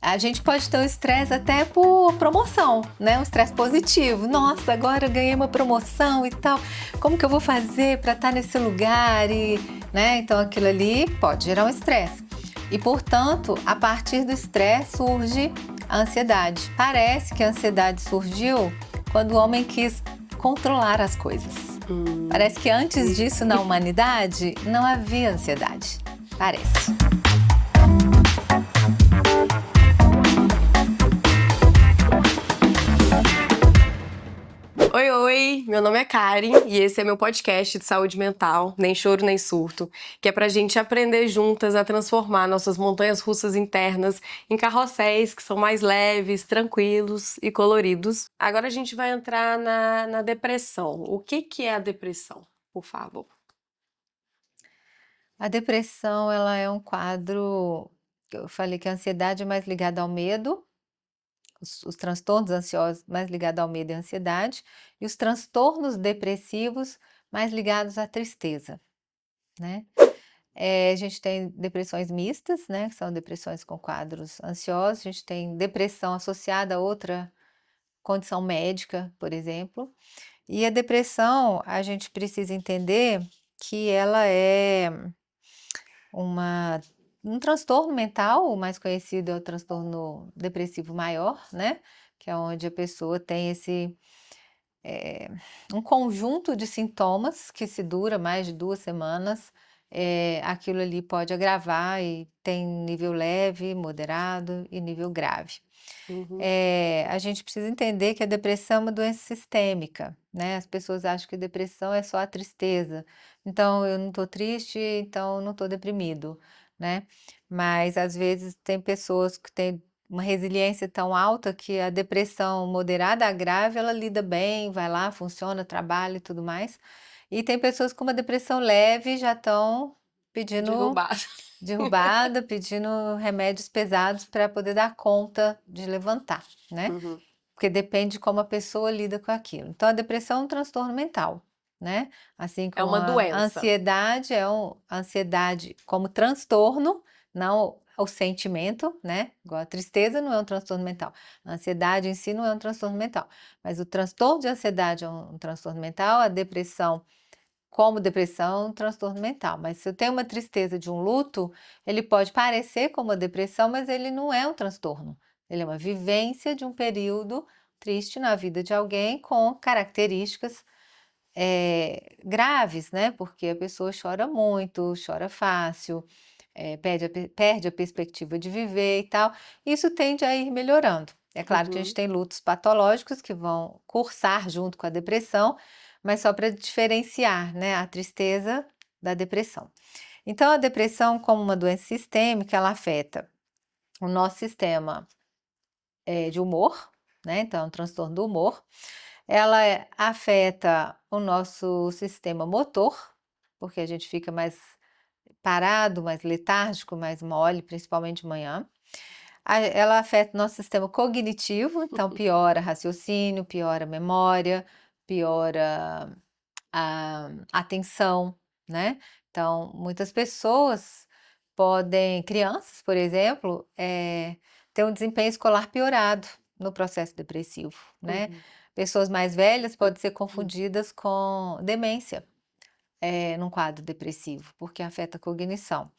A gente pode ter um estresse até por promoção, né? Um estresse positivo. Nossa, agora eu ganhei uma promoção e tal. Como que eu vou fazer para estar nesse lugar? Né? Então aquilo ali pode gerar um estresse. E, portanto, a partir do estresse surge a ansiedade. Parece que a ansiedade surgiu quando o homem quis controlar as coisas. Parece que antes disso, na humanidade, não havia ansiedade. Parece. Oi, oi! Meu nome é Karen e esse é meu podcast de saúde mental, Nem Choro Nem Surto, que é pra gente aprender juntas a transformar nossas montanhas russas internas em carrosséis que são mais leves, tranquilos e coloridos. Agora a gente vai entrar na depressão. O que é a depressão, por favor? A depressão, ela é um quadro, eu falei que a ansiedade é mais ligada ao medo, os transtornos ansiosos mais ligados ao medo e à ansiedade, e os transtornos depressivos mais ligados à tristeza, né? A gente tem depressões mistas, né, que são depressões com quadros ansiosos, a gente tem depressão associada a outra condição médica, por exemplo, e a depressão, a gente precisa entender que ela é um transtorno mental. O mais conhecido é o transtorno depressivo maior, né? Que é onde a pessoa tem um conjunto de sintomas que se dura mais de 2 semanas. Aquilo ali pode agravar e tem nível leve, moderado e nível grave. A gente precisa entender que a depressão é uma doença sistêmica, né? As pessoas acham que depressão é só a tristeza. Então, eu não estou triste, então eu não estou deprimido, né? Mas às vezes tem pessoas que têm uma resiliência tão alta que a depressão moderada a grave, ela lida bem, vai lá, funciona, trabalha e tudo mais. E tem pessoas com uma depressão leve e já estão pedindo Derrubado. derrubada, pedindo remédios pesados para poder dar conta de levantar, né? Porque depende de como a pessoa lida com aquilo. Então, a depressão é um transtorno mental, né? Assim É como uma a doença. ansiedade a ansiedade como transtorno, não o sentimento, né? Igual a tristeza não é um transtorno mental. A ansiedade em si não é um transtorno mental. Mas o transtorno de ansiedade é um transtorno mental, a depressão como depressão, um transtorno mental. Mas se eu tenho uma tristeza de um luto, ele pode parecer como uma depressão, mas ele não é um transtorno. Ele é uma vivência de um período triste na vida de alguém com características graves, né? Porque a pessoa chora muito, chora fácil, perde a perspectiva de viver e tal. Isso tende a ir melhorando. É claro que a gente tem lutos patológicos que vão cursar junto com a depressão, mas só para diferenciar, né, a tristeza da depressão. Então, a depressão, como uma doença sistêmica, ela afeta o nosso sistema de humor, né? Então, é um transtorno do humor. Ela afeta o nosso sistema motor, porque a gente fica mais parado, mais letárgico, mais mole, principalmente de manhã. Ela afeta o nosso sistema cognitivo, então piora raciocínio, piora memória, piora a atenção, né? Então, muitas pessoas crianças, por exemplo, ter um desempenho escolar piorado no processo depressivo, né? Pessoas mais velhas podem ser confundidas com demência, num quadro depressivo, porque afeta a cognição.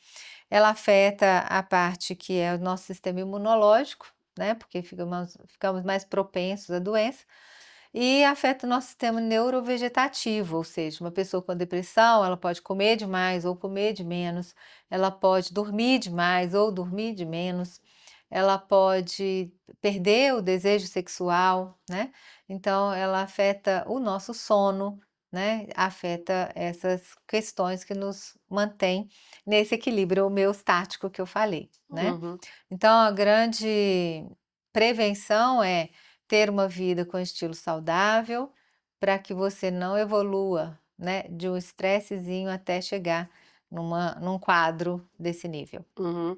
Ela afeta a parte que é o nosso sistema imunológico, né? Porque ficamos mais propensos à doença. E afeta o nosso sistema neurovegetativo, ou seja, uma pessoa com depressão, ela pode comer demais ou comer de menos, ela pode dormir demais ou dormir de menos, ela pode perder o desejo sexual, né? Então, ela afeta o nosso sono, né? Afeta essas questões que nos mantêm nesse equilíbrio homeostático que eu falei, né? Então, a grande prevenção é ter uma vida com estilo saudável, para que você não evolua, né, de um estressezinho até chegar num quadro desse nível. Uhum.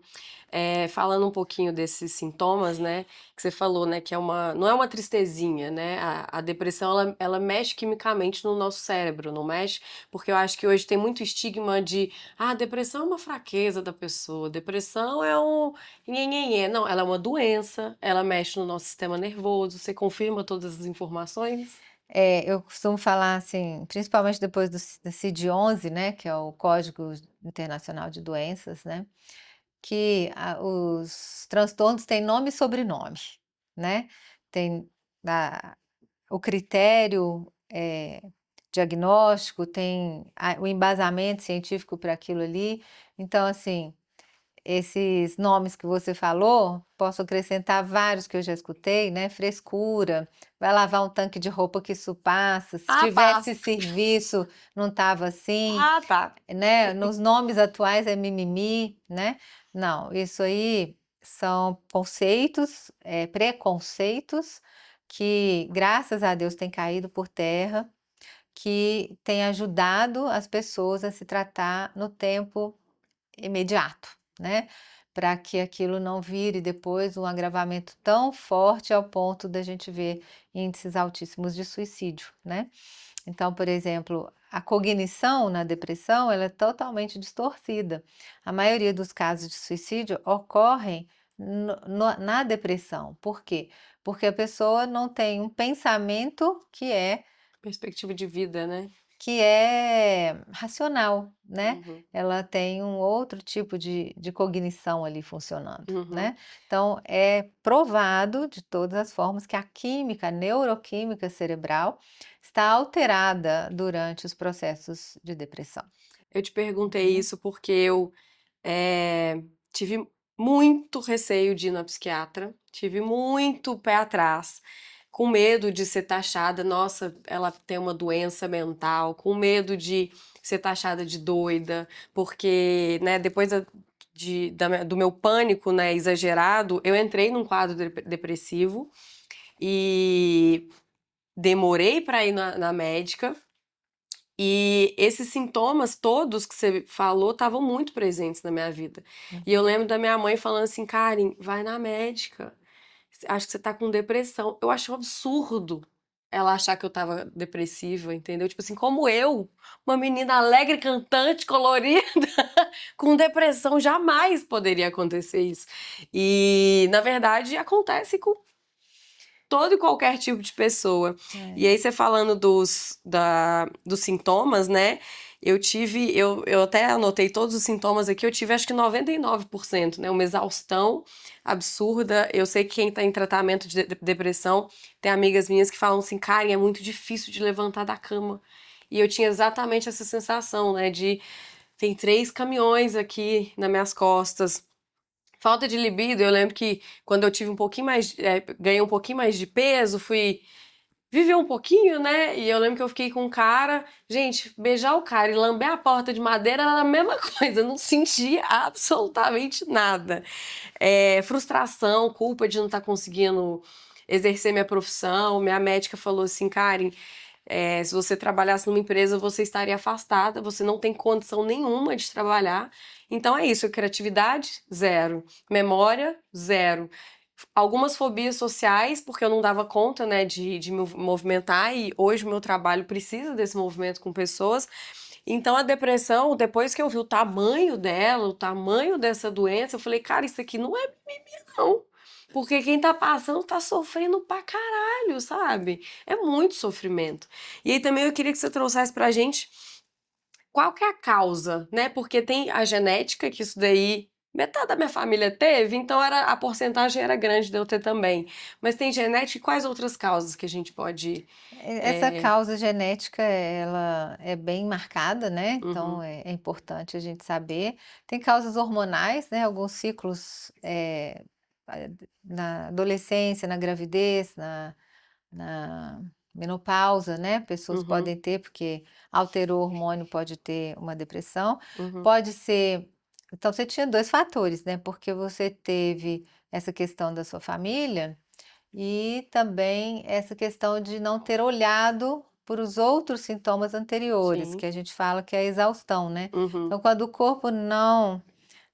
Falando um pouquinho desses sintomas, né, que você falou, né, que não é uma tristezinha, né, a depressão, ela mexe quimicamente no nosso cérebro, não mexe? Porque eu acho que hoje tem muito estigma de, depressão é uma fraqueza da pessoa, depressão é um nhenhenhê. Não, ela é uma doença, ela mexe no nosso sistema nervoso, você confirma todas as informações? Eu costumo falar assim, principalmente depois da CID-11, né, que é o Código Internacional de Doenças, né, que os transtornos têm nome e sobrenome, né? Tem a o critério, diagnóstico, tem o embasamento científico para aquilo ali. Então, assim, esses nomes que você falou, posso acrescentar vários que eu já escutei, né? Frescura, vai lavar um tanque de roupa que isso passa, se tivesse Passa. serviço, não estava assim, Tá. né? Nos nomes atuais é mimimi, né? Não, isso aí são conceitos, preconceitos que, graças a Deus, têm caído por terra, que têm ajudado as pessoas a se tratar no tempo imediato, né, para que aquilo não vire depois um agravamento tão forte ao ponto da gente ver índices altíssimos de suicídio, né. Então, por exemplo, a cognição na depressão, ela é totalmente distorcida. A maioria dos casos de suicídio ocorrem na depressão. Por quê? Porque a pessoa não tem um pensamento Perspectiva de vida, né? que é racional, né, Uhum. ela tem um outro tipo de cognição ali funcionando, Uhum. né. Então é provado de todas as formas que a química, a neuroquímica cerebral está alterada durante os processos de depressão, Eu te perguntei né. isso porque eu tive muito receio de ir na psiquiatra, tive muito pé atrás, com medo de ser taxada, nossa, ela tem uma doença mental, com medo de ser taxada de doida, porque, né, depois do meu pânico, né, exagerado, eu entrei num quadro depressivo e demorei para ir na médica. E esses sintomas todos que você falou estavam muito presentes na minha vida. E eu Uhum. lembro da minha mãe falando assim: Karen, vai na médica. Acho que você tá com depressão. Eu achei um absurdo ela achar que eu tava depressiva, entendeu? Tipo assim, como eu, uma menina alegre, cantante, colorida, com depressão, jamais poderia acontecer isso. E, na verdade, acontece com todo e qualquer tipo de pessoa. E É. aí, você falando dos sintomas, né? Eu até anotei todos os sintomas aqui, eu tive acho que 99%, né? Uma exaustão absurda. Eu sei que quem tá em tratamento de depressão, tem amigas minhas que falam assim, Karen, é muito difícil de levantar da cama. E eu tinha exatamente essa sensação, né? Tem 3 caminhões aqui nas minhas costas. Falta de libido, eu lembro que quando eu tive um pouquinho mais, ganhei um pouquinho mais de peso, fui viver um pouquinho, né? E eu lembro que eu fiquei com um cara, gente, beijar o cara e lamber a porta de madeira era a mesma coisa, eu não sentia absolutamente nada. Frustração, culpa de não estar conseguindo exercer minha profissão. Minha médica falou assim, Karen, se você trabalhasse numa empresa, você estaria afastada, você não tem condição nenhuma de trabalhar. Então é isso, criatividade, zero. Memória, zero. Algumas fobias sociais, porque eu não dava conta, né, de me movimentar, e hoje o meu trabalho precisa desse movimento com pessoas. Então a depressão, depois que eu vi o tamanho dela, o tamanho dessa doença, eu falei, cara, isso aqui não é mimimi, não. Porque quem tá passando tá sofrendo pra caralho, sabe? É muito sofrimento. E aí também eu queria que você trouxesse pra gente qual que é a causa, né? Porque tem a genética, que isso daí metade da minha família teve, então a porcentagem era grande de eu ter também. Mas tem genética e quais outras causas que a gente pode. Essa É... causa genética, ela é bem marcada, né, então Uhum, é importante a gente saber. Tem causas hormonais, né, alguns ciclos, na adolescência, na gravidez, na menopausa, né, pessoas uhum, podem ter, porque alterou o hormônio, pode ter uma depressão. uhum, Pode ser, então você tinha 2 fatores, né, porque você teve essa questão da sua família e também essa questão de não ter olhado por os outros sintomas anteriores, Sim. que a gente fala que é a exaustão, né? Uhum. Então, quando o corpo não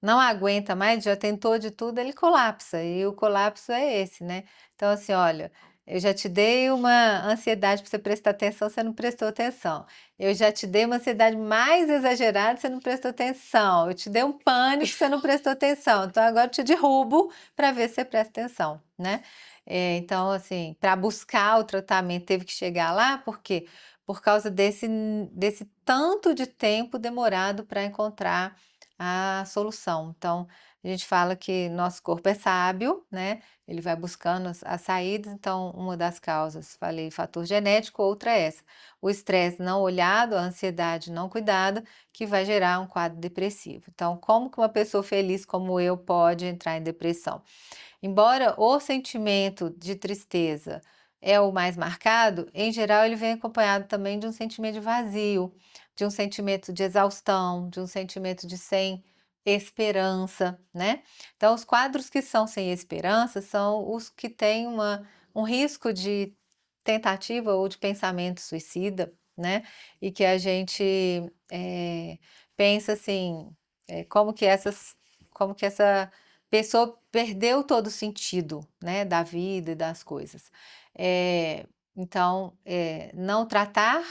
aguenta mais, já tentou de tudo, ele colapsa, e o colapso é esse, né? Então, assim, olha, eu já te dei uma ansiedade para você prestar atenção, você não prestou atenção. Eu já te dei uma ansiedade mais exagerada, você não prestou atenção. Eu te dei um pânico, você não prestou atenção. Então, agora eu te derrubo para ver se você presta atenção, né? Então, assim, para buscar o tratamento, teve que chegar lá, por quê? Por causa desse tanto de tempo demorado para encontrar a solução. Então, a gente fala que nosso corpo é sábio, né? Ele vai buscando as saídas. Então, uma das causas, falei, fator genético, outra é essa. O estresse não olhado, a ansiedade não cuidada, que vai gerar um quadro depressivo. Então, como que uma pessoa feliz como eu pode entrar em depressão? Embora o sentimento de tristeza é o mais marcado, em geral ele vem acompanhado também de um sentimento de vazio, de um sentimento de exaustão, de um sentimento de sem esperança, né? Então, os quadros que são sem esperança são os que têm um risco de tentativa ou de pensamento suicida, né? E que a gente pensa assim, como que essa pessoa perdeu todo o sentido, né, da vida e das coisas. Então, não tratar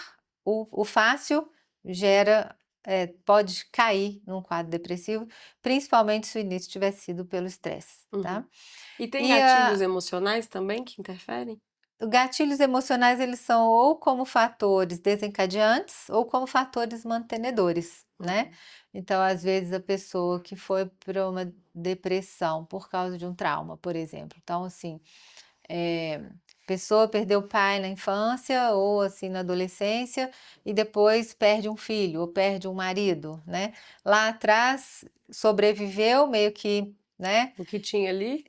o fácil gera, pode cair num quadro depressivo, principalmente se o início tiver sido pelo estresse, Uhum. tá? E tem E gatilhos emocionais também que interferem? os gatilhos emocionais, eles são ou como fatores desencadeantes ou como fatores mantenedores, né? Uhum. Então, às vezes, a pessoa que foi para uma depressão por causa de um trauma, por exemplo. Então, assim, a pessoa perdeu o pai na infância ou assim na adolescência e depois perde um filho ou perde um marido, né? Lá atrás sobreviveu meio que, né? O que tinha ali?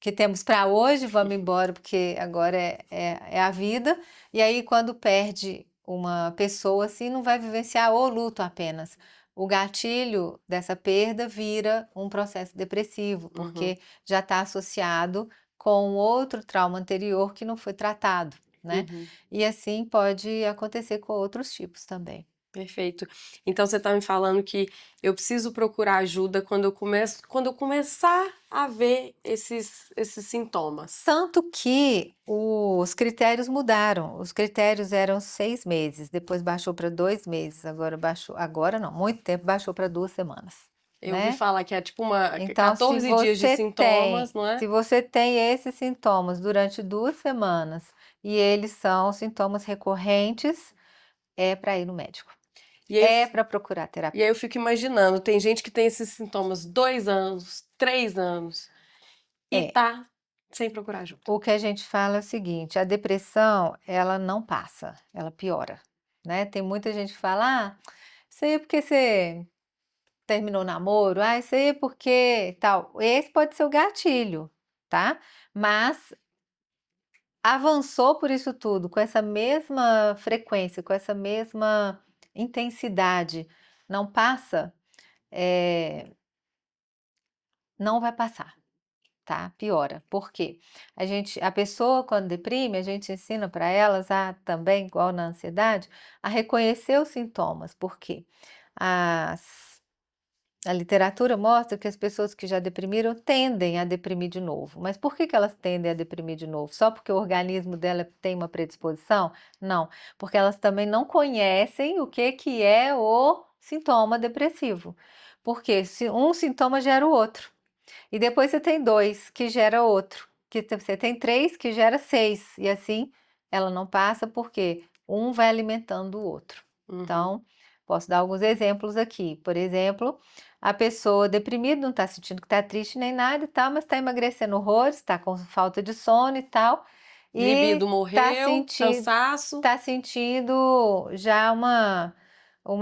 Que temos para hoje, vamos embora porque agora é a vida. E aí, quando perde uma pessoa assim, não vai vivenciar o luto apenas. O gatilho dessa perda vira um processo depressivo, Uhum. porque já está associado com outro trauma anterior que não foi tratado, né? Uhum. E assim pode acontecer com outros tipos também. Perfeito. Então você está me falando que eu preciso procurar ajuda quando eu começar a ver esses sintomas. Tanto que os critérios mudaram. Os critérios eram 6 meses, depois baixou para 2 meses, agora não, muito tempo baixou para 2 semanas, Eu ouvi né? falar que é tipo uma Então, 14 dias de sintomas, não é? se você tem esses sintomas durante 2 semanas e eles são sintomas recorrentes, é para ir no médico, E aí, é para procurar e aí terapia. eu fico imaginando, tem gente que tem esses sintomas 2 anos, 3 anos e É, tá sem procurar ajuda. o que a gente fala é o seguinte, a depressão, ela não passa, ela piora, né? Tem muita gente que fala, isso aí é porque você terminou o namoro, isso aí é porque tal. Esse pode ser o gatilho, tá? Mas avançou por isso tudo, com essa mesma frequência, com essa mesma intensidade, não passa, eh, não vai passar. Tá? Piora. Por quê? A pessoa quando deprime, a gente ensina para elas a também, igual na ansiedade, a reconhecer os sintomas. Por quê? As A literatura mostra que as pessoas que já deprimiram tendem a deprimir de novo. Mas por que que elas tendem a deprimir de novo? Só porque o organismo dela tem uma predisposição? Não, porque elas também não conhecem o que que é o sintoma depressivo. Porque se um sintoma gera o outro. E depois você tem dois, que gera outro. Você tem três, que gera seis. E assim ela não passa porque um vai alimentando o outro. Uhum. Então, posso dar alguns exemplos aqui. Por exemplo, a pessoa deprimida não está sentindo que está triste nem nada e tal, mas está emagrecendo horrores, está com falta de sono e tal. Libido E morreu, cansaço. tá sentindo já uma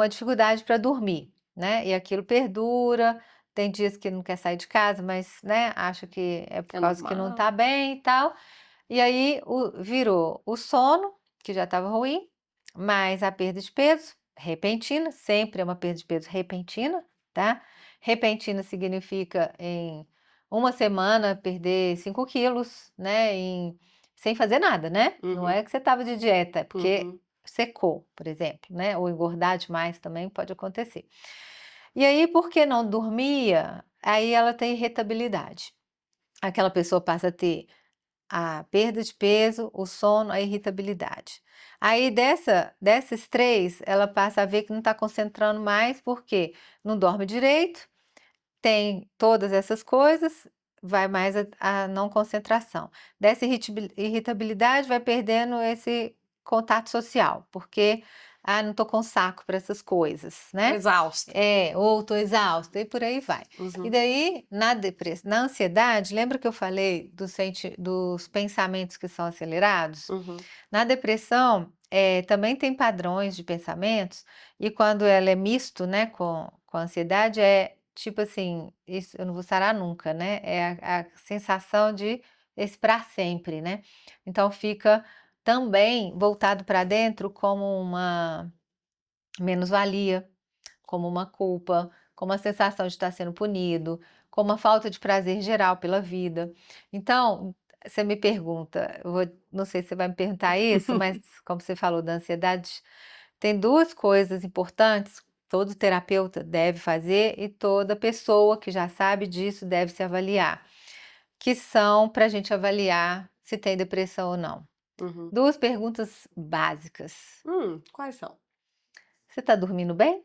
dificuldade para dormir, né? E aquilo perdura. Tem dias que não quer sair de casa, mas, né, acha que é por É causa que não normal. tá bem e tal. E aí virou o sono, que já estava ruim, mais a perda de peso repentina, sempre é uma perda de peso repentina, tá? Repentina significa em uma semana perder 5 quilos, né? Em sem fazer nada, né? Não Uhum. é que você estava de dieta, é porque Uhum. secou, por exemplo, né? Ou engordar demais também pode acontecer. E aí, porque não dormia, aí ela tem irritabilidade. Aquela pessoa passa a ter a perda de peso, o sono, a irritabilidade. Aí desses três, ela passa a ver que não está concentrando mais, porque não dorme direito, tem todas essas coisas, vai mais a não concentração. Dessa irritabilidade, vai perdendo esse contato social, porque, não tô com saco para essas coisas, Tô né? exausta. Ou tô exausta, e por aí vai. E Uhum. daí, na ansiedade, lembra que eu falei dos pensamentos que são acelerados? Uhum. Na depressão, também tem padrões de pensamentos, e quando ela é misto, né, com a ansiedade, é tipo assim, isso eu não vou sarar nunca, né? É a sensação de esse para sempre, né? Então fica também voltado para dentro como uma menos-valia, como uma culpa, como a sensação de estar sendo punido, como a falta de prazer geral pela vida. Então, você me pergunta, não sei se você vai me perguntar isso, mas como você falou da ansiedade, tem duas coisas importantes. Todo terapeuta deve fazer e toda pessoa que já sabe disso deve se avaliar, que são para a gente avaliar se tem depressão ou não. Uhum. Duas perguntas básicas. Quais são? Você está dormindo bem?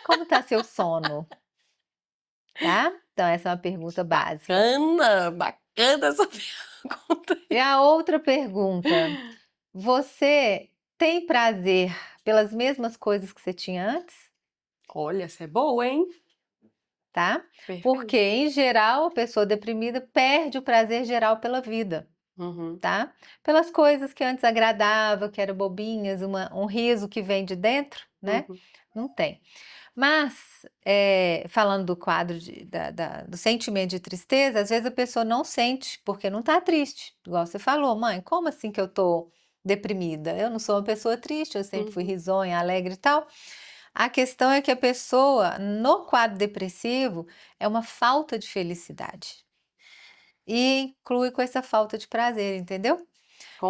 Como está seu sono? Tá? Então, essa é uma pergunta básica. Bacana, bacana essa pergunta. E a outra pergunta: você tem prazer pelas mesmas coisas que você tinha antes? Olha, essa é boa, hein? Tá? Porque, Perfeito. em geral, a pessoa deprimida perde o prazer geral pela vida, Uhum. tá? Pelas coisas que antes agradava, que eram bobinhas, um riso que vem de dentro, né? Uhum. Não tem. Mas, falando do quadro do sentimento de tristeza, às vezes a pessoa não sente, porque não está triste. Igual você falou, mãe, como assim que eu tô deprimida? Eu não sou uma pessoa triste, eu sempre fui Uhum. risonha, alegre e tal. A questão é que a pessoa, no quadro depressivo, é uma falta de felicidade. E inclui com essa falta de prazer, entendeu?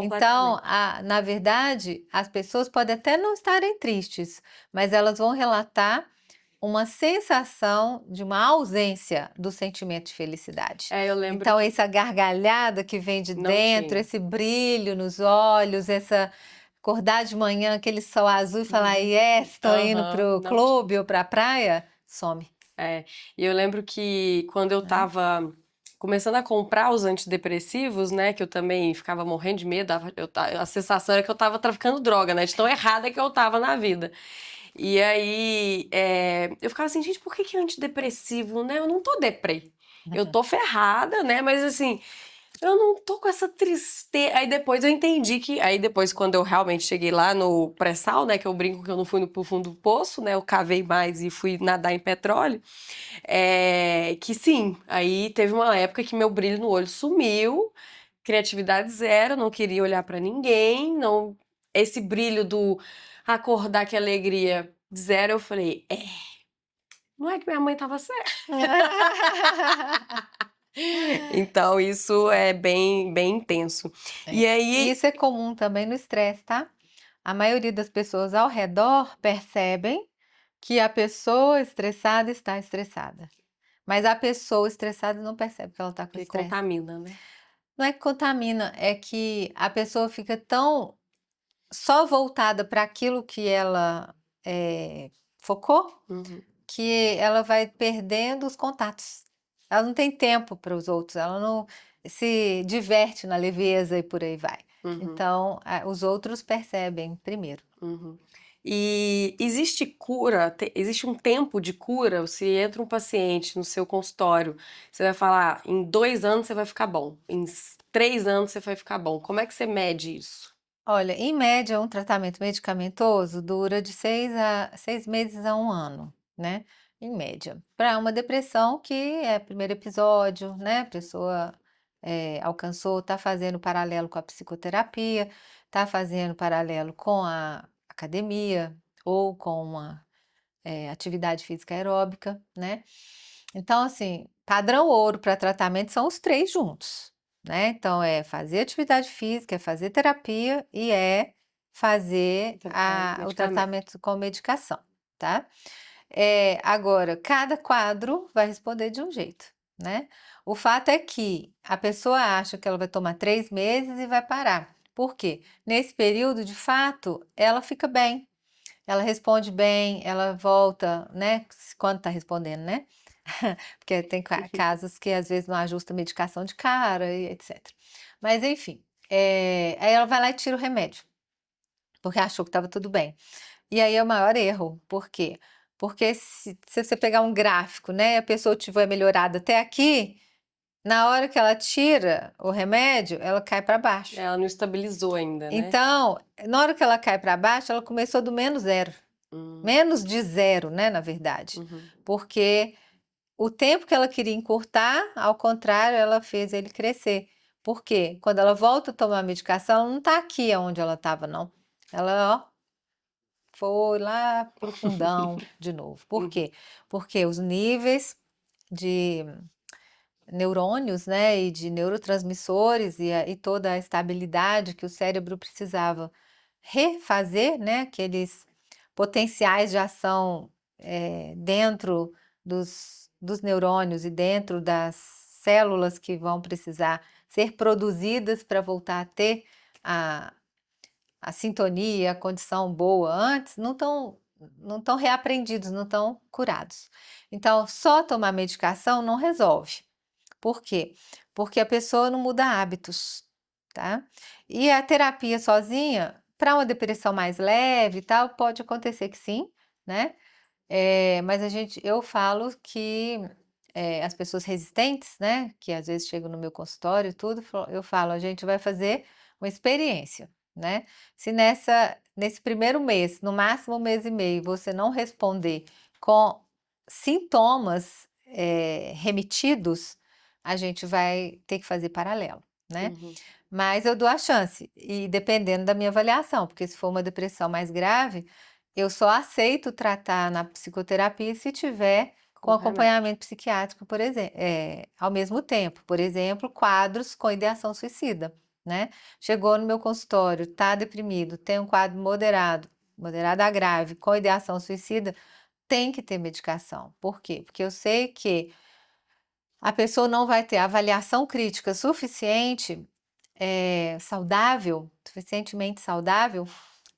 Então, Completamente. na verdade, as pessoas podem até não estarem tristes, mas elas vão relatar uma sensação de uma ausência do sentimento de felicidade. É, eu lembro Então, que essa gargalhada que vem de não dentro, tinha. esse brilho nos olhos, essa acordar de manhã, aquele sol azul e falar, Uhum. yes, estou indo Aham, pro não tinha. clube ou pra praia, some, É, e eu lembro que quando eu né? tava começando a comprar os antidepressivos, né, que eu também ficava morrendo de medo, a sensação era que eu tava traficando droga, né, de tão errada que eu tava na vida. E aí, eu ficava assim, gente, por que que é antidepressivo, né? Eu não tô deprê. Eu tô ferrada, né? Mas assim, eu não tô com essa tristeza. Aí depois eu entendi que. Aí depois, quando eu realmente cheguei lá no pré-sal, né? Que eu brinco que eu não fui pro fundo do poço, né? Eu cavei mais e fui nadar em petróleo. Que sim, aí teve uma época que meu brilho no olho sumiu, criatividade zero, não queria olhar pra ninguém, não. Esse brilho do acordar que alegria zero, eu falei, não é que minha mãe tava certa. Então isso é bem, bem intenso. E E aí, isso é comum também no estresse, tá? A maioria das pessoas ao redor percebem que a pessoa estressada está estressada. Mas a pessoa estressada não percebe que ela está com que estresse. contamina, né? Não é que contamina, é que a pessoa fica tão só voltada para aquilo que ela focou, Uhum, que ela vai perdendo os contatos. Ela não tem tempo para os outros, ela não se diverte na leveza e por aí vai. uhum, Então, os outros percebem primeiro. uhum. E existe cura, existe um tempo de cura? Se entra um paciente no seu consultório, você vai falar, em 2 anos você vai ficar bom, em 3 anos você vai ficar bom. Como é que você mede isso? Olha, em média, um tratamento medicamentoso dura de 6 meses a 1 ano, né? Em média. Para uma depressão que é primeiro episódio, né? A pessoa alcançou, está fazendo paralelo com a psicoterapia, está fazendo paralelo com a academia ou com uma atividade física aeróbica, né? Então, assim, padrão ouro para tratamento são os três juntos, né? Então, é fazer atividade física, é fazer terapia e é fazer o Medicamento. tratamento com medicação, tá? Agora, cada quadro vai responder de um jeito, né? O fato é que a pessoa acha que ela vai tomar 3 meses e vai parar. Por quê? Nesse período, de fato, ela fica bem, ela responde bem, ela volta, né? Quando tá respondendo, né? Porque tem casos que às vezes não ajusta a medicação de cara e etc. Mas enfim, aí ela vai lá e tira o remédio, porque achou que estava tudo bem. E aí é o maior erro. Por quê? Porque se você pegar um gráfico, né, a pessoa tiver melhorado até aqui, na hora que ela tira o remédio, ela cai para baixo. Ela não estabilizou ainda, né? Então, na hora que ela cai para baixo, ela começou do menos zero. Menos de zero, né, na verdade. Porque o tempo que ela queria encurtar, ao contrário, ela fez ele crescer. Por quê? Quando ela volta a tomar a medicação, ela não está aqui onde ela estava, não. Ela, ó, foi lá pro fundão de novo. Por quê? Porque os níveis de neurônios, né, e de neurotransmissores e toda a estabilidade que o cérebro precisava refazer, né, aqueles potenciais de ação dentro dos neurônios e dentro das células que vão precisar ser produzidas para voltar a ter a sintonia, a condição boa antes, não estão reaprendidos, não estão curados. Então, só tomar medicação não resolve. Por quê? Porque a pessoa não muda hábitos, tá? E a terapia sozinha, para uma depressão mais leve e tal, pode acontecer que sim, né? Mas eu falo que as pessoas resistentes, né, que às vezes chegam no meu consultório e tudo, eu falo, a gente vai fazer uma experiência, né? Se nesse primeiro mês, no máximo 1 mês e meio, você não responder com sintomas remitidos, a gente vai ter que fazer paralelo, né? Mas eu dou a chance, e dependendo da minha avaliação, porque se for uma depressão mais grave, eu só aceito tratar na psicoterapia se tiver com acompanhamento psiquiátrico, por exemplo, ao mesmo tempo. Por exemplo, quadros com ideação suicida, né? Chegou no meu consultório, está deprimido, tem um quadro moderado a grave, com ideação suicida, tem que ter medicação. Por quê? Porque eu sei que a pessoa não vai ter avaliação crítica suficientemente saudável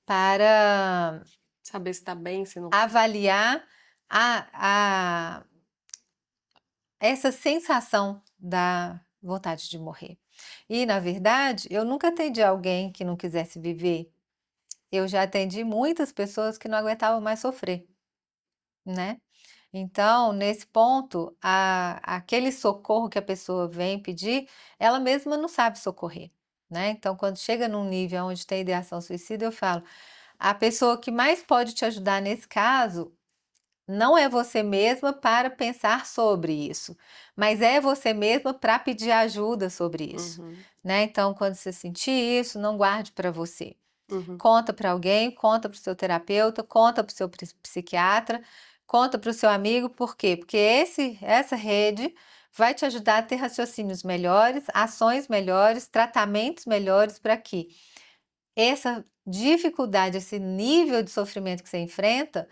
para Saber se tá bem, se não. avaliar essa sensação da vontade de morrer. E, na verdade, eu nunca atendi alguém que não quisesse viver. Eu já atendi muitas pessoas que não aguentavam mais sofrer, né? Então, nesse ponto, aquele socorro que a pessoa vem pedir, ela mesma não sabe socorrer, né? Então, quando chega num nível onde tem ideação suicida, eu falo, a pessoa que mais pode te ajudar nesse caso não é você mesma para pensar sobre isso, mas é você mesma para pedir ajuda sobre isso, né? Então, quando você sentir isso, não guarde para você. Conta para alguém, conta para o seu terapeuta, conta para o seu psiquiatra, conta para o seu amigo, por quê? Porque essa rede vai te ajudar a ter raciocínios melhores, ações melhores, tratamentos melhores para que essa dificuldade, esse nível de sofrimento que você enfrenta,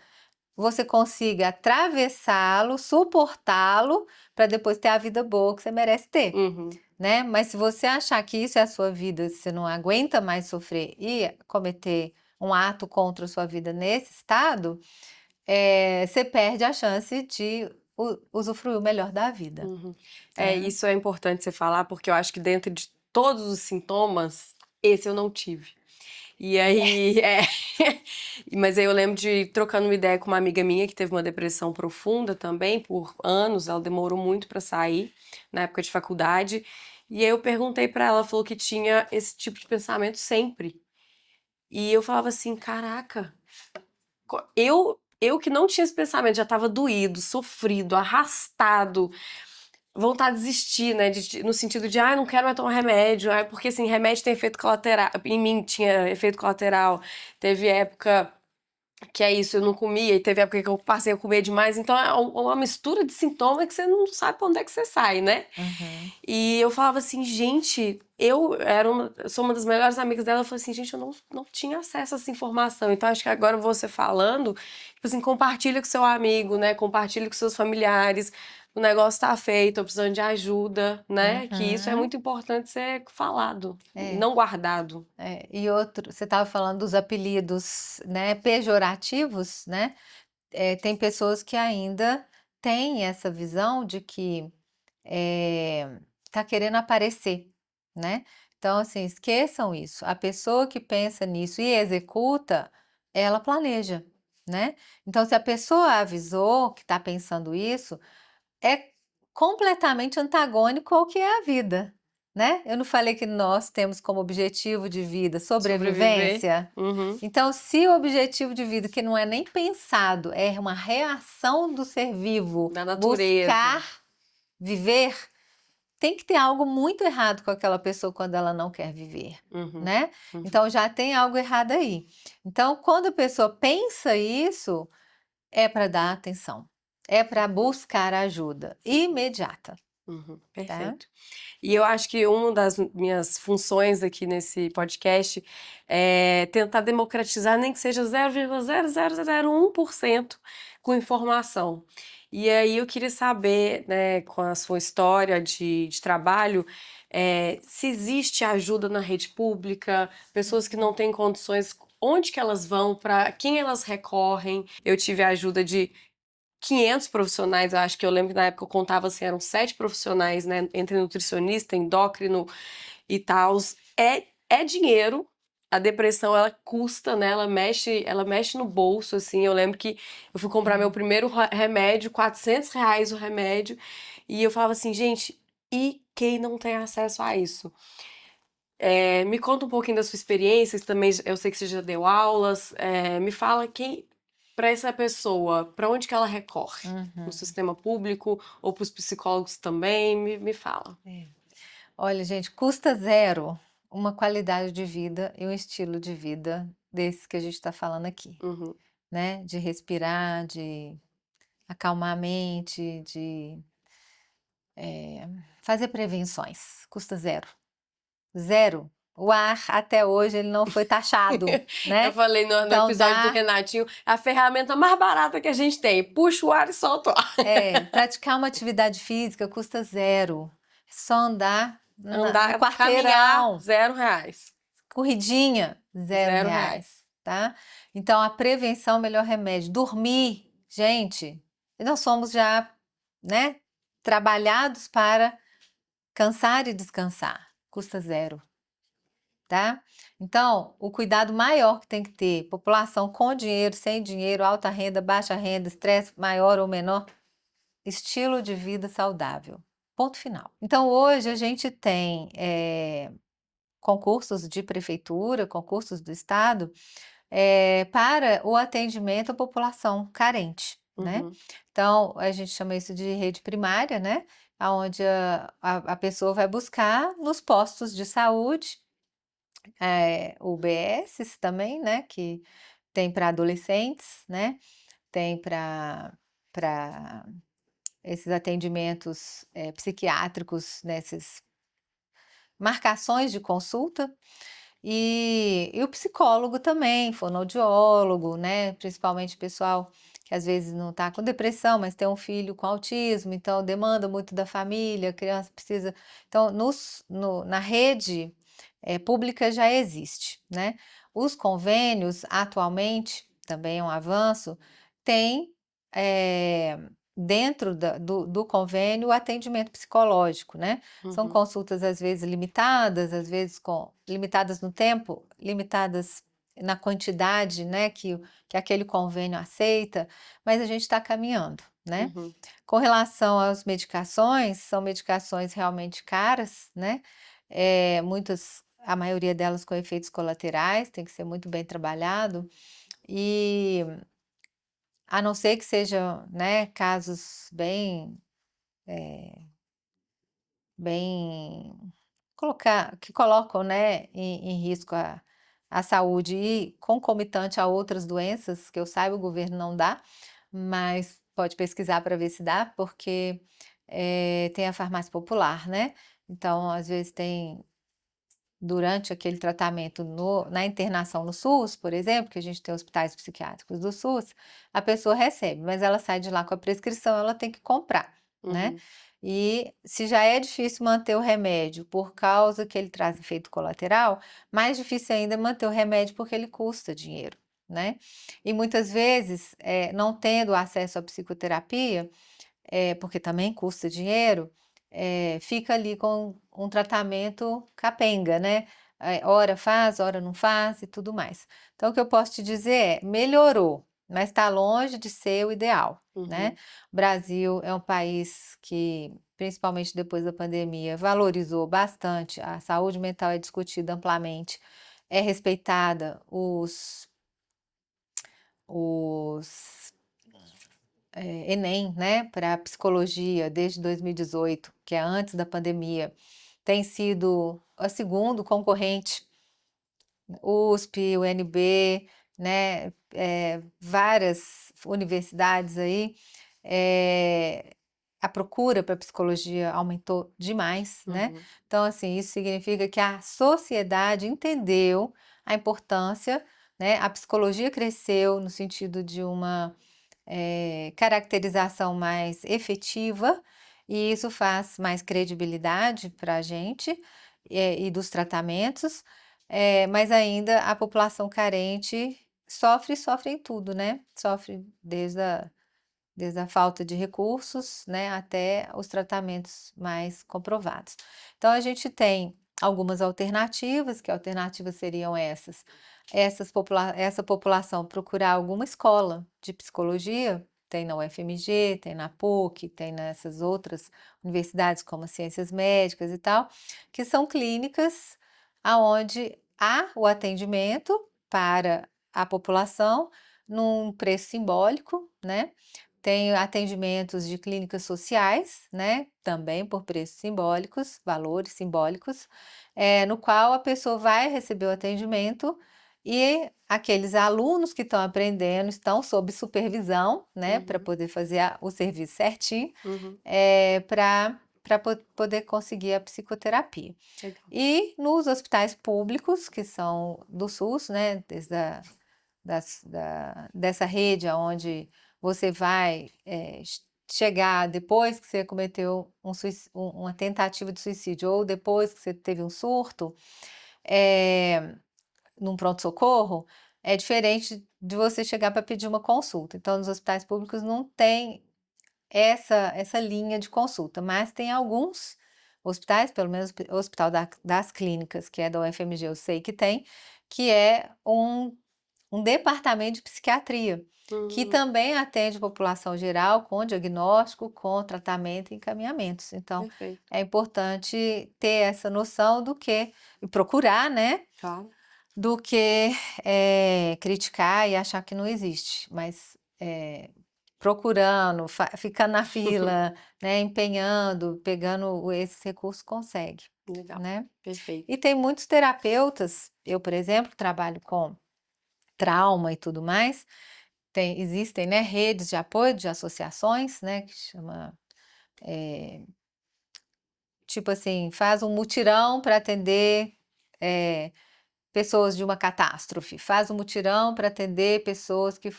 você consiga atravessá-lo, suportá-lo, para depois ter a vida boa que você merece ter, né? Mas se você achar que isso é a sua vida, você não aguenta mais sofrer e cometer um ato contra a sua vida nesse estado, você perde a chance de usufruir o melhor da vida. Isso é importante você falar, porque eu acho que dentro de todos os sintomas, esse eu não tive. E aí, mas aí eu lembro de trocando uma ideia com uma amiga minha que teve uma depressão profunda também, por anos, ela demorou muito pra sair, na época de faculdade, e aí eu perguntei pra ela, ela falou que tinha esse tipo de pensamento sempre. E eu falava assim, caraca, eu que não tinha esse pensamento, já tava doído, sofrido, arrastado, vontade de desistir, né? No sentido de, não quero mais tomar remédio, porque assim, remédio tem efeito colateral. Em mim tinha efeito colateral. Teve época que é isso, eu não comia, e teve época que eu passei a comer demais, então é uma mistura de sintomas que você não sabe pra onde é que você sai, né? Uhum. E eu falava assim, gente, eu sou uma das melhores amigas dela, eu falei assim, gente, eu não tinha acesso a essa informação, então acho que agora você falando, tipo assim, compartilha com seu amigo, né, compartilha com seus familiares, o negócio tá feito, tô precisando de ajuda, né, que isso é Uhum. muito importante ser falado, É. não guardado. E outro, você estava falando dos apelidos, né, pejorativos, né? Tem pessoas que ainda têm essa visão de que tá querendo aparecer, né? Então, assim, esqueçam isso. A pessoa que pensa nisso e executa, ela planeja, né? Então, se a pessoa avisou que está pensando isso, é completamente antagônico ao que é a vida, né? Eu não falei que nós temos como objetivo de vida Sobreviver. sobrevivência? Uhum. Então, se o objetivo de vida, que não é nem pensado, é uma reação do ser vivo, Da natureza. buscar viver, tem que ter algo muito errado com aquela pessoa quando ela não quer viver, Uhum. né? Uhum. Então já tem algo errado aí. Então, quando a pessoa pensa isso, é para dar atenção, é para buscar ajuda imediata, Uhum. tá? Perfeito. E eu acho que uma das minhas funções aqui nesse podcast é tentar democratizar, nem que seja 0,0001% com informação. E aí eu queria saber, né, com a sua história de trabalho, se existe ajuda na rede pública, pessoas que não têm condições, onde que elas vão, para quem elas recorrem. Eu tive a ajuda de 500 profissionais, eu acho que eu lembro que na época eu contava assim, eram 7 profissionais, né, entre nutricionista, endócrino e tal. É dinheiro. A depressão, ela custa, né? Ela mexe no bolso, assim. Eu lembro que eu fui comprar meu primeiro remédio, R$ 400 o remédio, e eu falava assim, gente, e quem não tem acesso a isso? Me conta um pouquinho da sua experiência, também eu sei que você já deu aulas, me fala quem, para essa pessoa, para onde que ela recorre? No Uhum. sistema público ou para os psicólogos também? Me fala. É. Olha, gente, custa zero uma qualidade de vida e um estilo de vida desse que a gente está falando aqui, Uhum, né? De respirar, de acalmar a mente, de fazer prevenções. Custa zero. Zero. O ar, até hoje, ele não foi taxado, eu né? falei no Então episódio do dá, Renatinho, a ferramenta mais barata que a gente tem, puxa o ar e solta o ar. praticar uma atividade física custa zero. Só andar no Andar, caminhar, quarteirão, R$ 0. corridinha, zero R$ 0. reais, tá? Então a prevenção é o melhor remédio. Dormir, gente, nós somos já, né, trabalhados para cansar e descansar. Custa zero. Tá? Então, o cuidado maior que tem que ter, população com dinheiro, sem dinheiro, alta renda, baixa renda, estresse maior ou menor, estilo de vida saudável. Ponto final. Então, hoje a gente tem concursos de prefeitura, concursos do estado, para o atendimento à população carente, né? Uhum, Então, a gente chama isso de rede primária, né? Onde a pessoa vai buscar nos postos de saúde, UBSs também, né, que tem para adolescentes, né, tem para esses atendimentos, psiquiátricos, nessas marcações de consulta, e o psicólogo também, fonoaudiólogo, né, principalmente pessoal que às vezes não está com depressão, mas tem um filho com autismo, então demanda muito da família, a criança precisa. Então, na rede pública já existe, né? Os convênios, atualmente, também é um avanço, tem dentro do convênio o atendimento psicológico, né? São uhum, consultas às vezes limitadas, às vezes limitadas no tempo, limitadas na quantidade, né, que aquele convênio aceita, mas a gente está caminhando, né? uhum, Com relação às medicações, são medicações realmente caras, né? A maioria delas com efeitos colaterais, tem que ser muito bem trabalhado, e a não ser que sejam, né, casos bem que colocam, né, em risco à saúde e concomitante a outras doenças, que eu saiba, o governo não dá, mas pode pesquisar para ver se dá, porque tem a farmácia popular, né? Então, às vezes tem durante aquele tratamento na internação no SUS, por exemplo, que a gente tem hospitais psiquiátricos do SUS, a pessoa recebe, mas ela sai de lá com a prescrição, ela tem que comprar, né? Uhum. E se já é difícil manter o remédio por causa que ele traz efeito colateral, mais difícil ainda é manter o remédio porque ele custa dinheiro, né? E muitas vezes, não tendo acesso à psicoterapia, porque também custa dinheiro, fica ali com um tratamento capenga, né? Ora faz, ora não faz e tudo mais. Então, o que eu posso te dizer é, melhorou, mas está longe de ser o ideal, né? Uhum. O Brasil é um país que, principalmente depois da pandemia, valorizou bastante, a saúde mental é discutida amplamente, é respeitada os Enem, né, para psicologia desde 2018, que é antes da pandemia, tem sido a segundo concorrente, USP, UNB, né, várias universidades aí, a procura para psicologia aumentou demais, né? Uhum. Então, assim, isso significa que a sociedade entendeu a importância, né? A psicologia cresceu no sentido de uma caracterização mais efetiva, e isso faz mais credibilidade para a gente e dos tratamentos, mas ainda a população carente sofre em tudo, né? Sofre desde a falta de recursos, né, até os tratamentos mais comprovados. Então, a gente tem algumas alternativas, que alternativas seriam essas? Essa população procurar alguma escola de psicologia, tem na UFMG, tem na PUC, tem nessas outras universidades como Ciências Médicas e tal, que são clínicas aonde há o atendimento para a população num preço simbólico, né? Tem atendimentos de clínicas sociais, né? Também por preços simbólicos, valores simbólicos, no qual a pessoa vai receber o atendimento e aqueles alunos que estão aprendendo estão sob supervisão, né? Para Uhum. poder fazer o serviço certinho, Uhum. para poder conseguir a psicoterapia. Legal. E nos hospitais públicos, que são do SUS, né? Dessa rede onde você vai chegar depois que você cometeu uma tentativa de suicídio ou depois que você teve um surto, é, num pronto-socorro, é diferente de você chegar para pedir uma consulta. Então, nos hospitais públicos não tem essa linha de consulta, mas tem alguns hospitais, pelo menos o Hospital das Clínicas, que é da UFMG, eu sei que tem, que é um departamento de psiquiatria, que Hum. também atende a população geral com diagnóstico, com tratamento e encaminhamentos. Então, Perfeito. é importante ter essa noção do que, e procurar, né? Claro. Do que criticar e achar que não existe, mas procurando, ficando na fila, né? Empenhando, pegando esses recursos, consegue, Legal. né? Perfeito. E tem muitos terapeutas, eu, por exemplo, trabalho com trauma e tudo mais, existem, né, redes de apoio de associações, né, que chama, tipo assim, faz um mutirão para atender pessoas de uma catástrofe, faz um mutirão para atender pessoas que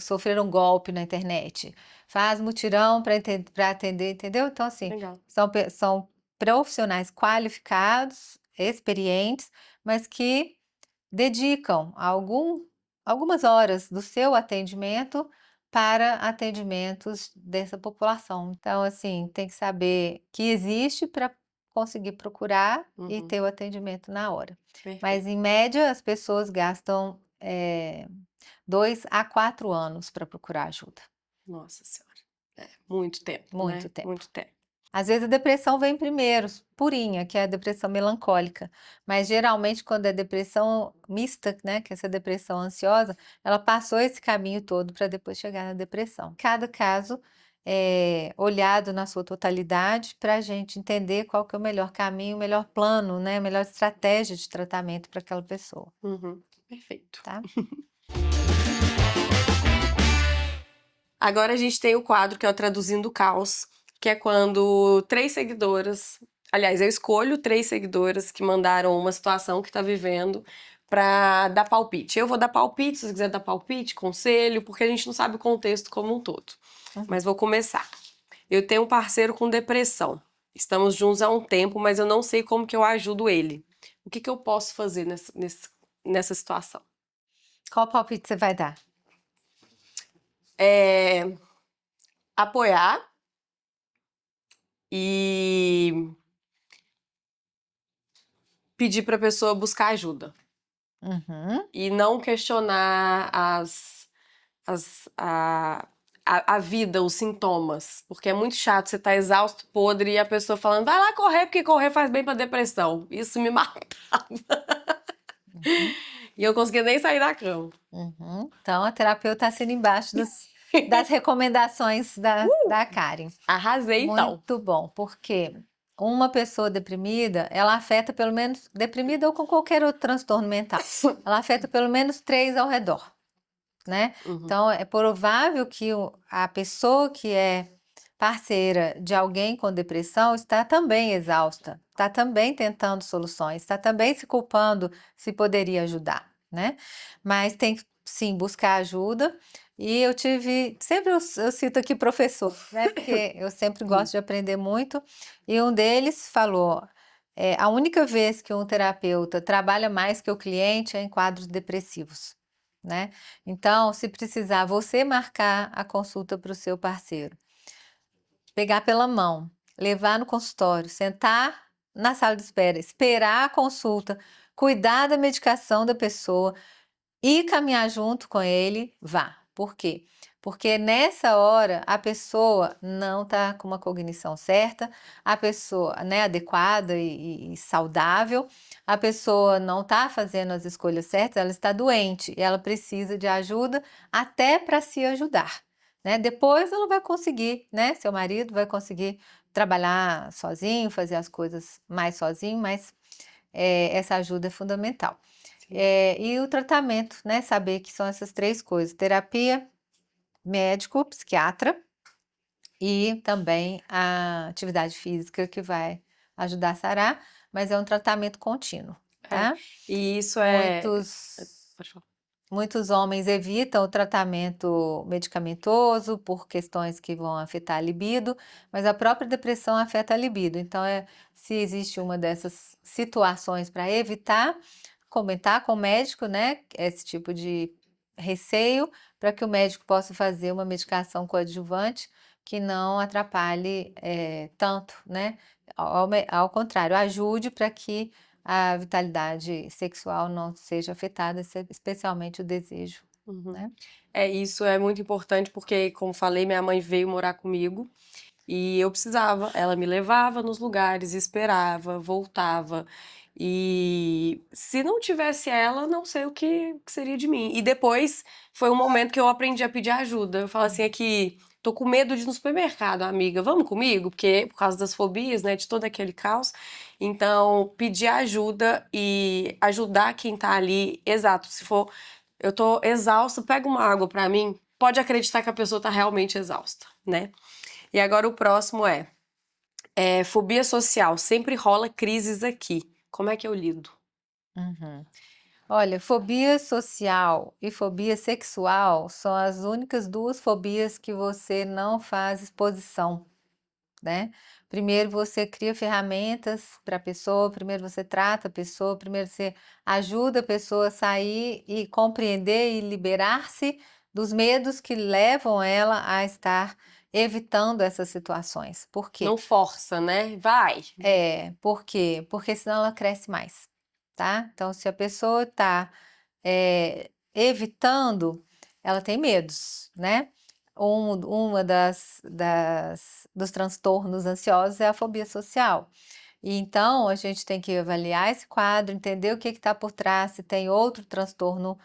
sofreram golpe na internet, faz mutirão para atender, entendeu? Então, assim, Legal. são profissionais qualificados, experientes, mas que dedicam algumas horas do seu atendimento para atendimentos dessa população. Então, assim, tem que saber que existe para conseguir procurar e Uhum. ter o atendimento na hora. Perfeito. Mas, em média, as pessoas gastam 2 a 4 anos para procurar ajuda. Nossa senhora. É muito tempo, Muito né? tempo. Muito tempo. Às vezes a depressão vem primeiro, purinha, que é a depressão melancólica, mas geralmente quando é depressão mista, né, que é essa depressão ansiosa, ela passou esse caminho todo para depois chegar na depressão. Cada caso olhado na sua totalidade para a gente entender qual que é o melhor caminho, o melhor plano, né, a melhor estratégia de tratamento para aquela pessoa, Perfeito. tá? Agora a gente tem o quadro que é o Traduzindo o Caos, que é quando 3 seguidoras, aliás, eu escolho 3 seguidoras que mandaram uma situação que tá vivendo pra dar palpite. Eu vou dar palpite, se você quiser dar palpite, conselho, porque a gente não sabe o contexto como um todo. Mas vou começar. Eu tenho um parceiro com depressão. Estamos juntos há um tempo, mas eu não sei como que eu ajudo ele. O que que eu posso fazer nessa situação? Qual palpite você vai dar? Apoiar e pedir pra pessoa buscar ajuda. Uhum. E não questionar a vida, os sintomas. Porque é muito chato você estar exausto, podre, e a pessoa falando, vai lá correr, porque correr faz bem pra depressão. Isso me matava. Uhum. E eu conseguia nem sair da cama. Uhum. Então, a terapeuta assina embaixo das recomendações da Karen. Arrasei, então. Muito bom, porque uma pessoa deprimida, ela afeta pelo menos, deprimida ou com qualquer outro transtorno mental, ela afeta pelo menos 3 ao redor, né? Então, é provável que a pessoa que é parceira de alguém com depressão está também exausta, está também tentando soluções, está também se culpando se poderia ajudar, né? Mas tem que sim buscar ajuda. E eu sempre eu cito aqui professor, né? Porque eu sempre gosto de aprender muito. E um deles falou: a única vez que um terapeuta trabalha mais que o cliente é em quadros depressivos, né? Então, se precisar você marcar a consulta para o seu parceiro, pegar pela mão, levar no consultório, sentar na sala de espera, esperar a consulta, cuidar da medicação da pessoa e caminhar junto com ele, vá. Por quê? Porque nessa hora a pessoa não está com uma cognição certa, a pessoa, né, adequada e saudável, a pessoa não está fazendo as escolhas certas, ela está doente e ela precisa de ajuda até para se ajudar, né? Depois ela vai conseguir, né? Seu marido vai conseguir trabalhar sozinho, fazer as coisas mais sozinho, mas essa ajuda é fundamental. E o tratamento, né? Saber que são essas 3 coisas: terapia, médico, psiquiatra e também a atividade física que vai ajudar a sarar, mas é um tratamento contínuo, tá? E isso é... Pode falar. Muitos homens evitam o tratamento medicamentoso por questões que vão afetar a libido, mas a própria depressão afeta a libido. Então, se existe uma dessas situações para evitar, comentar com o médico, né, esse tipo de receio, para que o médico possa fazer uma medicação coadjuvante que não atrapalhe tanto, né? Ao contrário, ajude para que a vitalidade sexual não seja afetada, especialmente o desejo, né? Isso é muito importante porque, como falei, minha mãe veio morar comigo e eu precisava. Ela me levava nos lugares, esperava, voltava. E se não tivesse ela, não sei o que seria de mim. E depois foi um momento que eu aprendi a pedir ajuda. Eu falo assim, aqui, tô com medo de ir no supermercado, amiga, vamos comigo? Porque por causa das fobias, né, de todo aquele caos. Então, pedir ajuda e ajudar quem tá ali, exato, se for eu tô exausta, pega uma água pra mim, pode acreditar que a pessoa tá realmente exausta, né? E agora o próximo fobia social, sempre rola crises aqui. Como é que eu lido? Uhum. Olha, fobia social e fobia sexual são as únicas 2 fobias que você não faz exposição, né? Primeiro você cria ferramentas para a pessoa, primeiro você trata a pessoa, primeiro você ajuda a pessoa a sair e compreender e liberar-se dos medos que levam ela a estar evitando essas situações. Por quê? Não força, né? Vai. Por quê? Porque senão ela cresce mais, tá? Então, se a pessoa está evitando, ela tem medos, né? Uma dos transtornos ansiosos é a fobia social. E então, a gente tem que avaliar esse quadro, entender o que está por trás, se tem outro transtorno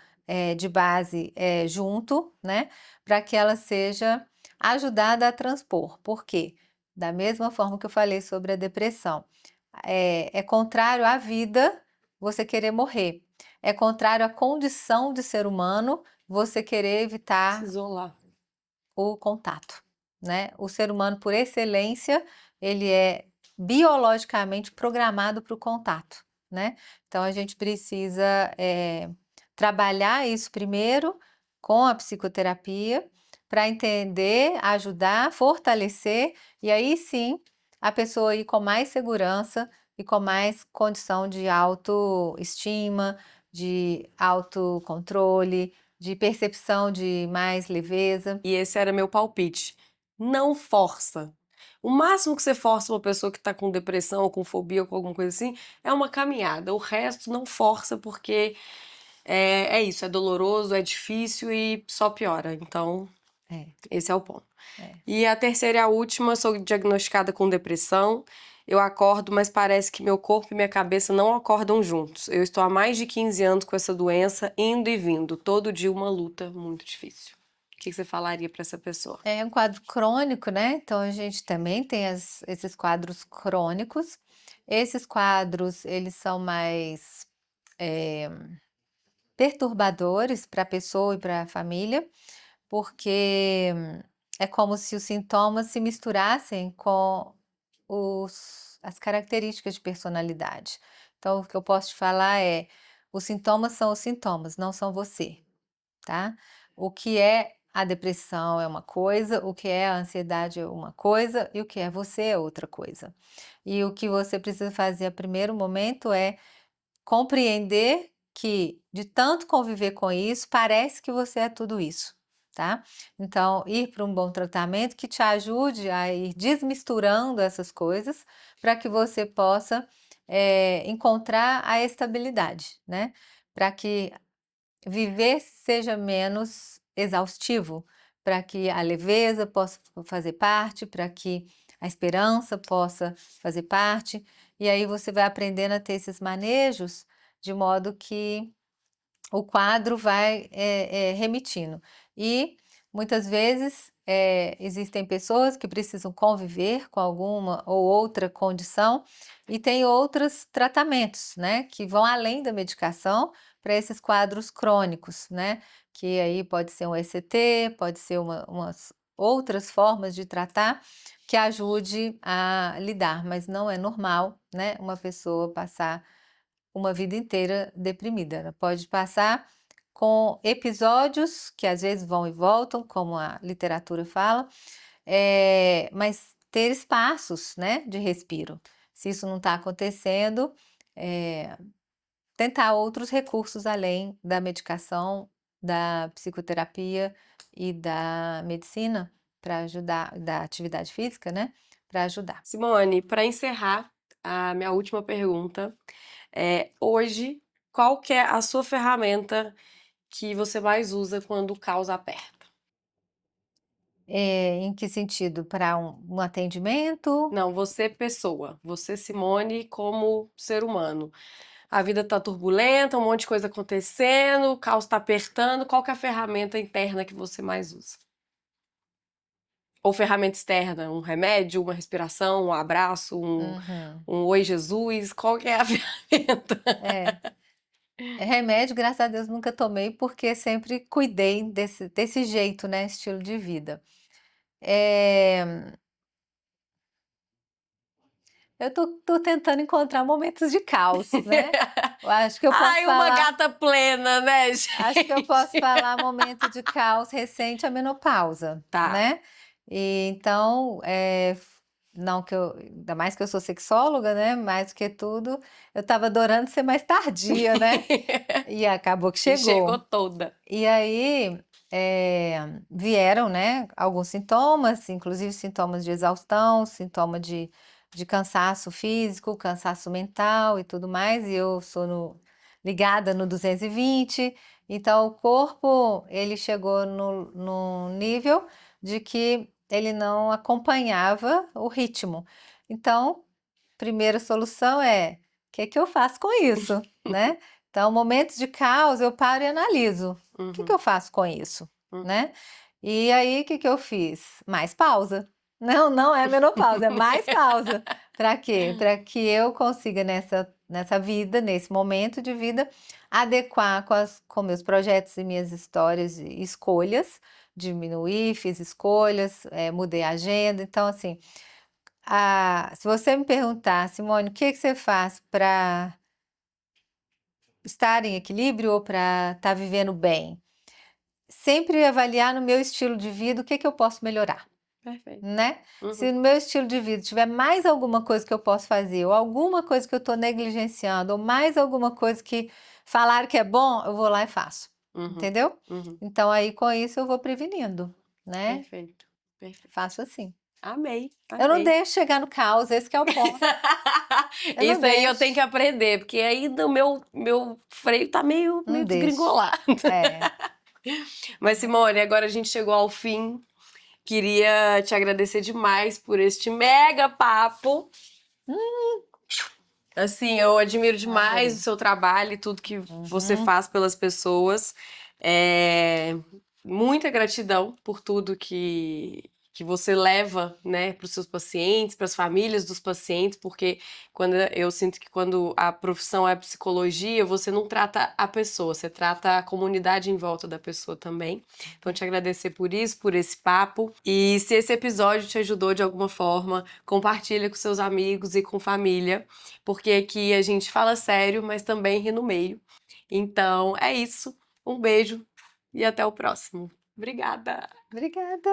de base junto, né? Para que ela seja ajudada a transpor. Por quê? Da mesma forma que eu falei sobre a depressão. É contrário à vida você querer morrer. É contrário à condição de ser humano você querer Se evitar isolar. o contato, né? O ser humano, por excelência, ele é biologicamente programado para o contato, né? Então a gente precisa trabalhar isso primeiro com a psicoterapia para entender, ajudar, fortalecer e aí sim a pessoa ir com mais segurança e com mais condição de autoestima, de autocontrole, de percepção de mais leveza. E esse era meu palpite. Não força. O máximo que você força uma pessoa que tá com depressão, ou com fobia, ou com alguma coisa assim, é uma caminhada. O resto não força, porque é isso, é doloroso, é difícil e só piora. Então, É, esse é o ponto. é. E a terceira e a última, sou diagnosticada com depressão. Eu acordo, mas parece que meu corpo e minha cabeça não acordam juntos. Eu estou há mais de 15 anos com essa doença, indo e vindo. Todo dia uma luta muito difícil. O que você falaria para essa pessoa? É um quadro crônico, né? Então a gente também tem esses quadros crônicos. Esses quadros, eles são mais eh, perturbadores para a pessoa e para a família, porque é como se os sintomas se misturassem com as características de personalidade. Então, o que eu posso te falar é: os sintomas são os sintomas, não são você, tá? O que é a depressão é uma coisa, o que é a ansiedade é uma coisa e o que é você é outra coisa. E o que você precisa fazer a primeiro momento é compreender que, de tanto conviver com isso, parece que você é tudo isso, tá? Então, ir para um bom tratamento que te ajude a ir desmisturando essas coisas para que você possa encontrar a estabilidade, né? Para que viver seja menos exaustivo, para que a leveza possa fazer parte, para que a esperança possa fazer parte, e aí você vai aprendendo a ter esses manejos de modo que o quadro vai remitindo. E muitas vezes existem pessoas que precisam conviver com alguma ou outra condição e tem outros tratamentos, né, que vão além da medicação para esses quadros crônicos, né, que aí pode ser um ECT, pode ser umas outras formas de tratar que ajude a lidar, mas não é normal, né, uma pessoa passar uma vida inteira deprimida. Ela pode passar com episódios que às vezes vão e voltam, como a literatura fala, mas ter espaços, né, de respiro. Se isso não está acontecendo, eh, tentar outros recursos além da medicação, da psicoterapia e da medicina para ajudar, da atividade física, né, para ajudar. Simone, para encerrar, a minha última pergunta é: hoje, qual que é a sua ferramenta que você mais usa quando o caos aperta? Em que sentido? Para um atendimento? Não, você pessoa, você Simone como ser humano. A vida tá turbulenta, um monte de coisa acontecendo, o caos tá apertando. Qual que é a ferramenta interna que você mais usa? Ou ferramenta externa, um remédio, uma respiração, um abraço, Uhum. um oi Jesus, qual que é a ferramenta? É. Remédio, graças a Deus, nunca tomei, porque sempre cuidei desse jeito, né, estilo de vida. Eh, eu tô tentando encontrar momentos de caos, né. Eu acho que eu posso Ai, uma falar gata plena, né, Acho que eu posso gente? falar momento de caos recente à menopausa, Tá. né. E então, não que eu ainda mais que eu sou sexóloga, né, mais do que tudo, eu estava adorando ser mais tardia, né, e acabou que E chegou chegou. toda. E aí, vieram, né, alguns sintomas, inclusive sintomas de exaustão, sintoma de cansaço físico, cansaço mental e tudo mais, e eu sou ligada no 220, então o corpo, ele chegou no nível de que ele não acompanhava o ritmo. Então, primeira solução é: o que que eu faço com isso, né? Então, momentos de caos, eu paro e analiso. O que que Uhum, eu faço com isso, uhum. né? E aí, o que que eu fiz? Mais pausa. Não, não é menopausa, é mais pausa. Para quê? Para que eu consiga nessa vida, nesse momento de vida, adequar com meus projetos e minhas histórias e escolhas, diminuir, fiz escolhas, mudei a agenda. Então, assim, se você me perguntar, Simone, o que que você faz para estar em equilíbrio ou para estar vivendo bem? Sempre avaliar no meu estilo de vida o que que eu posso melhorar, Perfeito. né? Se Uhum. no meu estilo de vida tiver mais alguma coisa que eu posso fazer, ou alguma coisa que eu estou negligenciando, ou mais alguma coisa que falaram que é bom, eu vou lá e faço, Uhum. entendeu? Uhum. Então aí com isso eu vou prevenindo, né? Perfeito. Perfeito. Faço assim. Amei, Eu não amei. deixo chegar no caos, esse que é o ponto. Eu não Isso aí eu tenho deixo, que aprender, porque ainda o meu freio tá não meio deixo. desgringolado. É, Mas, Simone, agora a gente chegou ao fim. Queria te agradecer demais por este mega papo. Assim, eu admiro demais o adorei. seu trabalho e tudo que você Uhum. faz pelas pessoas. É, muita gratidão por tudo que você leva, né, para os seus pacientes, para as famílias dos pacientes, porque quando eu sinto que quando a profissão é psicologia, você não trata a pessoa, você trata a comunidade em volta da pessoa também. Então, te agradecer por isso, por esse papo. E se esse episódio te ajudou de alguma forma, compartilha com seus amigos e com família, porque aqui a gente fala sério, mas também ri no meio. Então, é isso. Um beijo e até o próximo. Obrigada! Obrigada.